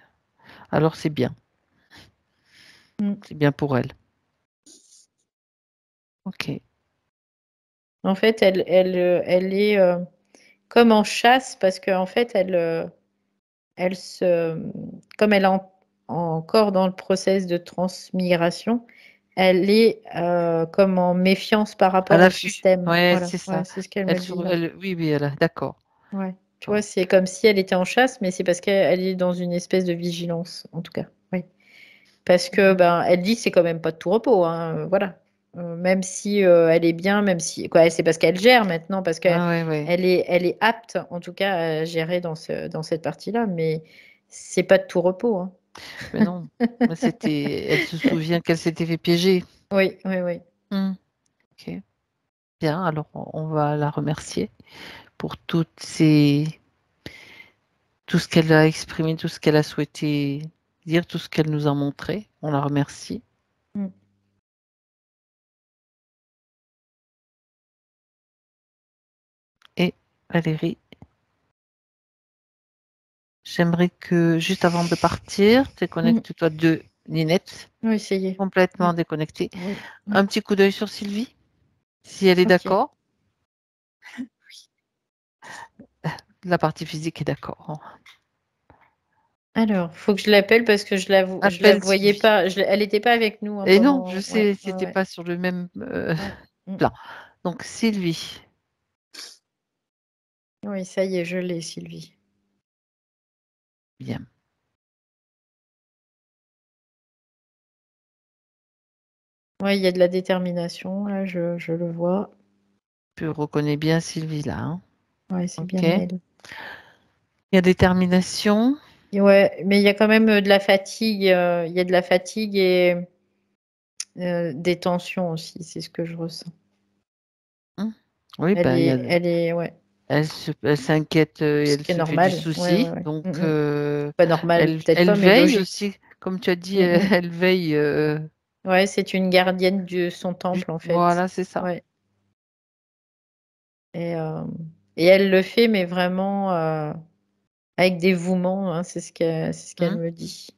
alors c'est bien. Mm. C'est bien pour elle. Ok. En fait, elle est comme en chasse parce qu'en fait, elle se, comme elle est encore dans le process de transmigration, elle est comme en méfiance par À rapport au l'affût. système. Ouais, Voilà, c'est ouais, ça. c'est ce qu'elle me dit là. Oui, oui, d'accord. Ouais. Tu vois, D'accord. c'est comme si elle était en chasse, mais c'est parce qu'elle est dans une espèce de vigilance, en tout cas. Oui. Parce que ben, elle dit que c'est quand même pas de tout repos, hein, voilà. Même si elle est bien, même si quoi, c'est parce qu'elle gère maintenant, parce qu'elle Ah ouais, ouais. elle est apte, en tout cas, à gérer dans cette partie-là, mais c'est pas de tout repos, hein. Mais non. Mais elle se souvient qu'elle s'était fait piéger. Oui, oui, oui. Ok. Bien, alors on va la remercier pour tout ce qu'elle a exprimé, tout ce qu'elle a souhaité dire, tout ce qu'elle nous a montré. On la remercie. Mm. Et Valérie, j'aimerais que juste avant de partir, Mm. déconnecte-toi de Ninette, Oui, ça y est. Mm. complètement déconnectée. Oui. Mm. Un petit coup d'œil sur Sylvie, si elle est Ok. d'accord. La partie physique est d'accord. Alors, faut que je l'appelle parce que je la Appelle voyais Sylvie. pas. Elle n'était pas avec nous hein, Et non, je pendant. Ouais, sais, ouais, c'était ouais, pas sur le même ouais. Mm. plan. Donc Sylvie, Oui, ça y est, je l'ai, Sylvie. bien. Oui, il y a de la détermination, là, je le vois. Tu reconnais bien Sylvie là. Hein. Ouais, c'est Ok. bien Il elle. y a détermination. Et ouais, mais il y a quand même de la fatigue. Il y a de la fatigue et des tensions aussi, c'est ce que je ressens. Hein. Oui, ben, Elle est, ouais, elle s'inquiète et ce elle qui est se fait du normal. Ouais, ouais, souci. ouais. Donc, Pas normal, peut-être elle pas, mais veille logique. aussi, comme tu as dit, Mm, mm. elle veille. Ouais, c'est une gardienne de son temple, en fait. Voilà, c'est ça. Ouais. Et, euh, et elle le fait, mais vraiment avec dévouement, hein, c'est ce qu'elle Hein. me dit.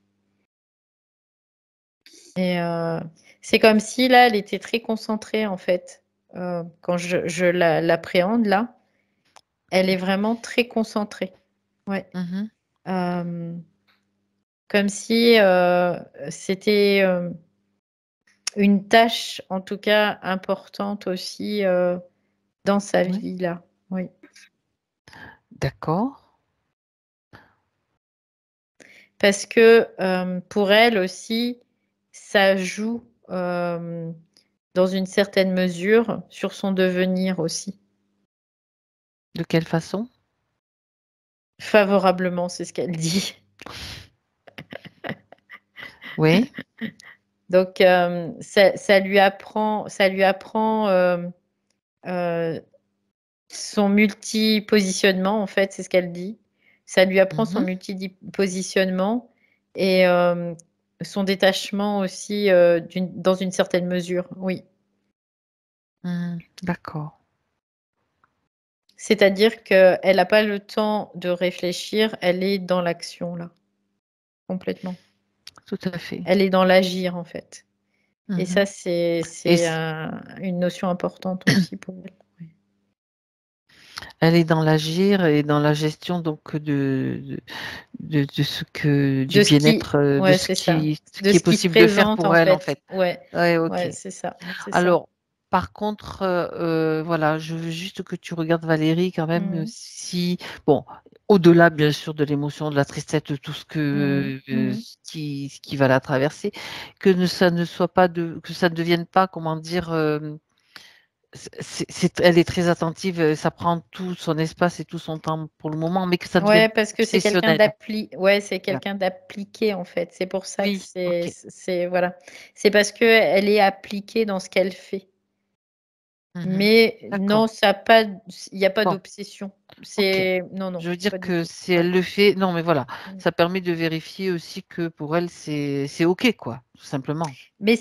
Et c'est comme si là, elle était très concentrée en fait. Quand je l'appréhende là, elle est vraiment très concentrée. Ouais. Mhm. Euh, Comme si c'était une tâche, en tout cas importante aussi dans sa Oui. vie là. Oui. D'accord. Parce que pour elle aussi, ça joue dans une certaine mesure sur son devenir aussi. De quelle façon? Favorablement, c'est ce qu'elle dit. Oui. Donc, ça lui apprend son multi-positionnement, en fait, c'est ce qu'elle dit. Ça lui apprend son multi-positionnement et son détachement aussi dans une certaine mesure, oui. D'accord. C'est-à-dire qu'elle n'a pas le temps de réfléchir, elle est dans l'action, là, complètement. Tout à fait. Elle est dans l'agir, en fait. Et ça, Et c'est une notion importante aussi pour elle. Oui. elle est dans l'agir et dans la gestion donc du bien-être, de ce qui est possible de faire pour elle, en fait. Ouais, ok. ouais, c'est ça. Alors, par contre, voilà, je veux juste que tu regardes Valérie quand même, si, bon, au-delà bien sûr de l'émotion, de la tristesse, de tout ce qui va la traverser, que ça ne soit pas que ça ne devienne pas, comment dire, elle est très attentive, ça prend tout son espace et tout son temps pour le moment, mais que ça devienne Ouais, parce que c'est quelqu'un d'appliqué en fait. C'est pour ça que c'est voilà. C'est parce que elle est appliquée dans ce qu'elle fait. Mais non, il n'y a pas d'obsession. Non. Je veux dire que si elle le fait, non, mais voilà, ça permet de vérifier aussi que pour elle c'est ok, quoi, tout simplement. Mais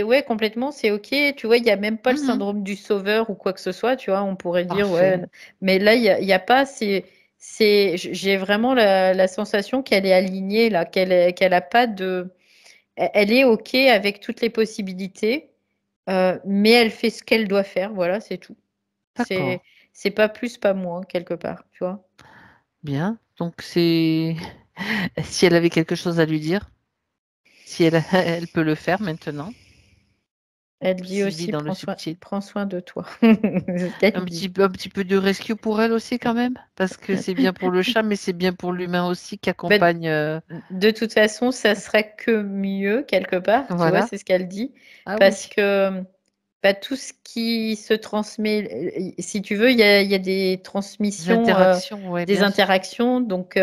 ouais, complètement, c'est ok. Tu vois, il n'y a même pas le syndrome du sauveur ou quoi que ce soit. Tu vois, on pourrait dire ouais, mais là il y a pas. J'ai vraiment la sensation qu'elle est alignée là, qu'elle a pas de. Elle est ok avec toutes les possibilités. Mais elle fait ce qu'elle doit faire, voilà, c'est tout. C'est pas plus, pas moins, quelque part, tu vois. Bien, donc si elle avait quelque chose à lui dire, si elle peut le faire maintenant. Elle dit aussi, prends soin de toi. Un petit peu de rescue pour elle aussi quand même, parce que c'est bien pour le chat, mais c'est bien pour l'humain aussi qui accompagne. De toute façon, ça serait que mieux quelque part, tu vois, c'est ce qu'elle dit, parce que tout ce qui se transmet, si tu veux, il y a des transmissions, des interactions, donc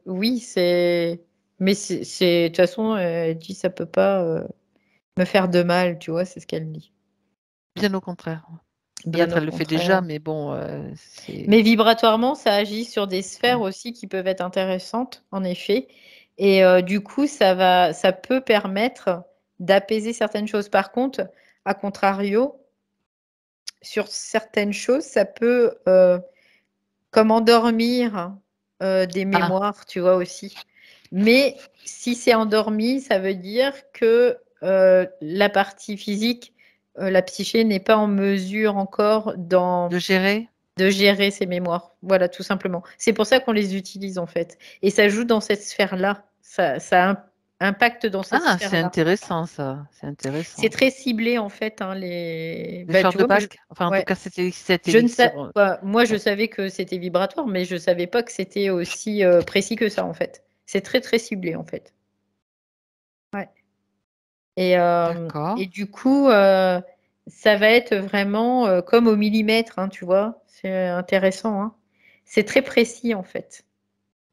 oui, c'est, mais de toute façon, elle dit ça peut pas me faire de mal, tu vois, c'est ce qu'elle dit. Bien au contraire. Peut-être elle le fait déjà, mais bon. Mais vibratoirement, ça agit sur des sphères aussi qui peuvent être intéressantes, en effet. Et du coup, ça peut permettre d'apaiser certaines choses. Par contre, à contrario, sur certaines choses, ça peut comme endormir des mémoires, tu vois aussi. Mais si c'est endormi, ça veut dire que la partie physique, la psyché n'est pas en mesure encore de gérer ces mémoires. Voilà, tout simplement. C'est pour ça qu'on les utilise en fait. Et ça joue dans cette sphère-là. Ça impacte dans cette sphère-là. C'est intéressant ça. C'est intéressant. C'est très ciblé en fait. Les fleurs de Bach. Enfin, en tout cas, c'était moi, je savais que c'était vibratoire, mais je ne savais pas que c'était aussi précis que ça en fait. C'est très très ciblé en fait. Ouais. Et du coup, ça va être vraiment comme au millimètre, hein, tu vois. C'est intéressant. Hein. C'est très précis en fait.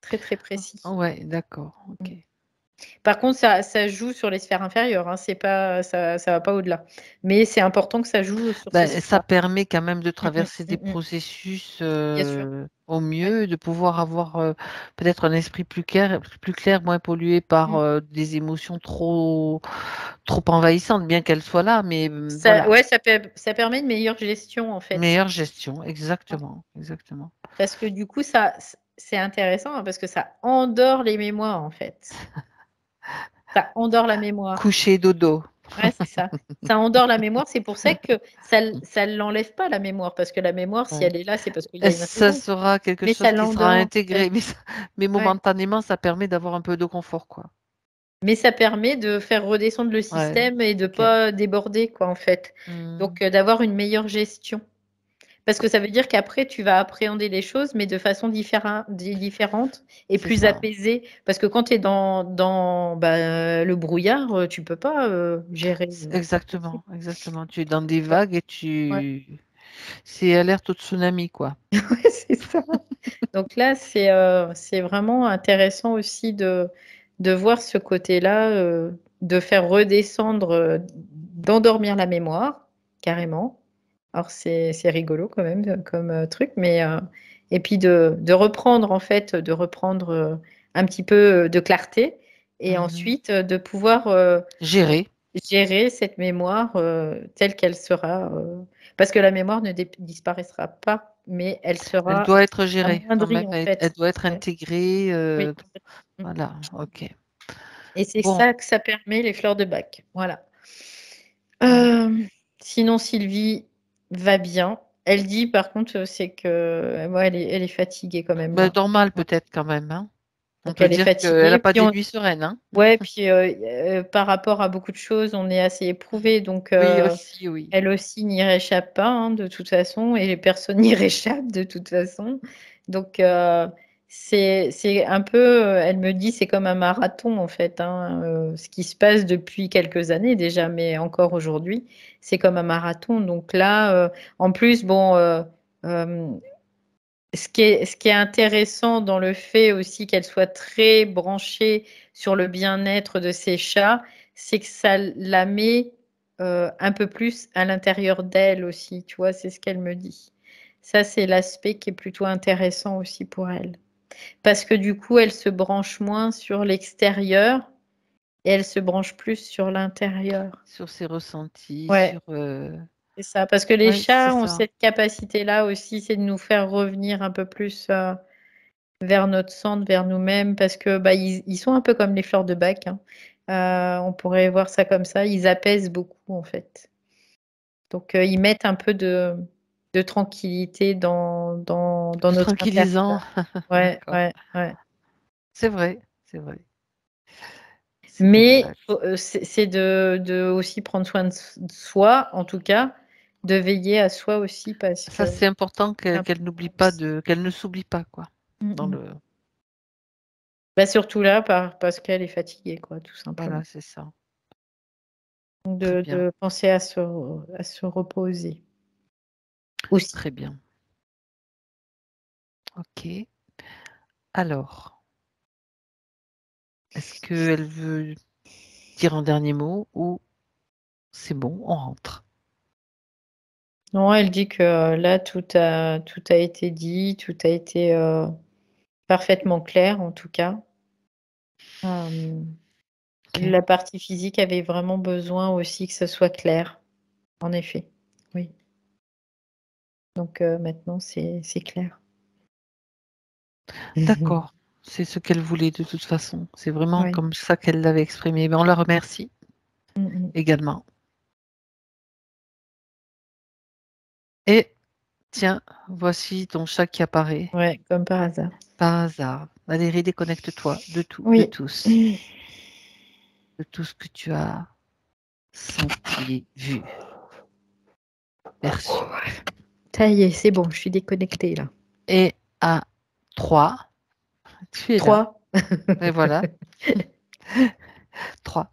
Très très précis. Ouais, d'accord. Ok. Par contre, ça joue sur les sphères inférieures. Hein. C'est pas, ça va pas au-delà. Mais c'est important que ça joue sur ces sphères. Ça permet quand même de traverser des processus au mieux, de pouvoir avoir peut-être un esprit plus clair, moins pollué par des émotions trop envahissantes, bien qu'elles soient là. Mais voilà. Ouais, ça permet une meilleure gestion en fait. Meilleure gestion, exactement. Parce que du coup, c'est intéressant hein, parce que ça endort les mémoires en fait. Ça endort la mémoire. Coucher dodo. Ouais, c'est ça. Ça endort la mémoire. C'est pour ça que ça ne l'enlève pas la mémoire. Parce que la mémoire, si elle est là, c'est parce qu'il y a une raison. Ça sera quelque chose qui sera intégré. Mais momentanément, ça permet d'avoir un peu de confort, quoi. Mais ça permet de faire redescendre le système et de ne pas déborder, quoi, en fait. Donc, d'avoir une meilleure gestion. Parce que ça veut dire qu'après, tu vas appréhender les choses, mais de façon différente et plus apaisée. Parce que quand tu es dans le brouillard, tu ne peux pas gérer. Exactement. Tu es dans des vagues et c'est alerte au tsunami, quoi. Ouais, c'est ça. Donc là, c'est vraiment intéressant aussi de voir ce côté-là de faire redescendre, d'endormir la mémoire, carrément. Alors c'est rigolo quand même comme truc, mais et puis de reprendre en fait, de reprendre un petit peu de clarté et ensuite de pouvoir gérer cette mémoire telle qu'elle sera, parce que la mémoire ne disparaîtra pas, mais elle Elle sera doit être gérée quand amoindrie même. en Elle fait. doit être Ouais. intégrée. Oui. Voilà, ok. Et c'est Bon. ça que ça permet les fleurs de bac. Voilà. Sinon, Sylvie va bien. Elle dit, par contre, c'est que elle est fatiguée quand même là. Normal peut-être quand même. Hein. On Donc peut elle est dire qu'elle n'a fatiguée. pas Puis des nuits sereines. Hein. ouais, puis par rapport à beaucoup de choses, on est assez éprouvé. Donc Oui, aussi, oui. elle aussi n'y réchappe pas hein, de toute façon, et les personnes n'y réchappent de toute façon. Donc c'est un peu, elle me dit, c'est comme un marathon en fait. Hein, ce qui se passe depuis quelques années déjà, mais encore aujourd'hui, c'est comme un marathon. Donc là, en plus, bon, ce qui est intéressant dans le fait aussi qu'elle soit très branchée sur le bien-être de ses chats, c'est que ça la met un peu plus à l'intérieur d'elle aussi, tu vois, c'est ce qu'elle me dit. Ça, c'est l'aspect qui est plutôt intéressant aussi pour elle. Parce que du coup, elle se branche moins sur l'extérieur et elle se branche plus sur l'intérieur. Sur ses ressentis, Ouais. C'est ça, parce que les Oui, c'est chats ont ça. cette capacité-là aussi, c'est de nous faire revenir un peu plus vers notre centre, vers nous-mêmes, parce que bah, ils sont un peu comme les fleurs de bac. Hein. On pourrait voir ça comme ça. Ils apaisent beaucoup, en fait. Donc, ils mettent un peu de tranquillité dans notre Tranquillisant. intérieur. Ouais, D'accord. ouais, ouais. C'est vrai, c'est vrai. C'est Mais exact. c'est de aussi prendre soin de soi, en tout cas, de veiller à soi aussi, parce Ça, que c'est important c'est qu'elle n'oublie important pas aussi. qu'elle ne s'oublie pas, quoi. Dans le, Bah, surtout là, parce qu'elle est fatiguée, quoi, tout simplement. voilà, c'est ça. Donc Très bien, de penser à se reposer aussi. très bien. Ok. Alors, est-ce qu'elle veut dire un dernier mot ou c'est bon, on rentre? Non, elle dit que là, tout a été dit, tout a été parfaitement clair, en tout cas. Ok. La partie physique avait vraiment besoin aussi que ce soit clair, en effet. Oui. Donc maintenant, c'est clair. D'accord. C'est ce qu'elle voulait de toute façon. C'est vraiment Oui. comme ça qu'elle l'avait exprimé. Mais on la remercie également. Et tiens, voici ton chat qui apparaît Ouais, comme par hasard. par hasard. Valérie, déconnecte-toi de tout, de Oui. tous, de tout ce que tu as senti, vu, perçu. Ça y est, c'est bon, je suis déconnectée là. Et à 3, tu es là. 3. Et voilà. 3.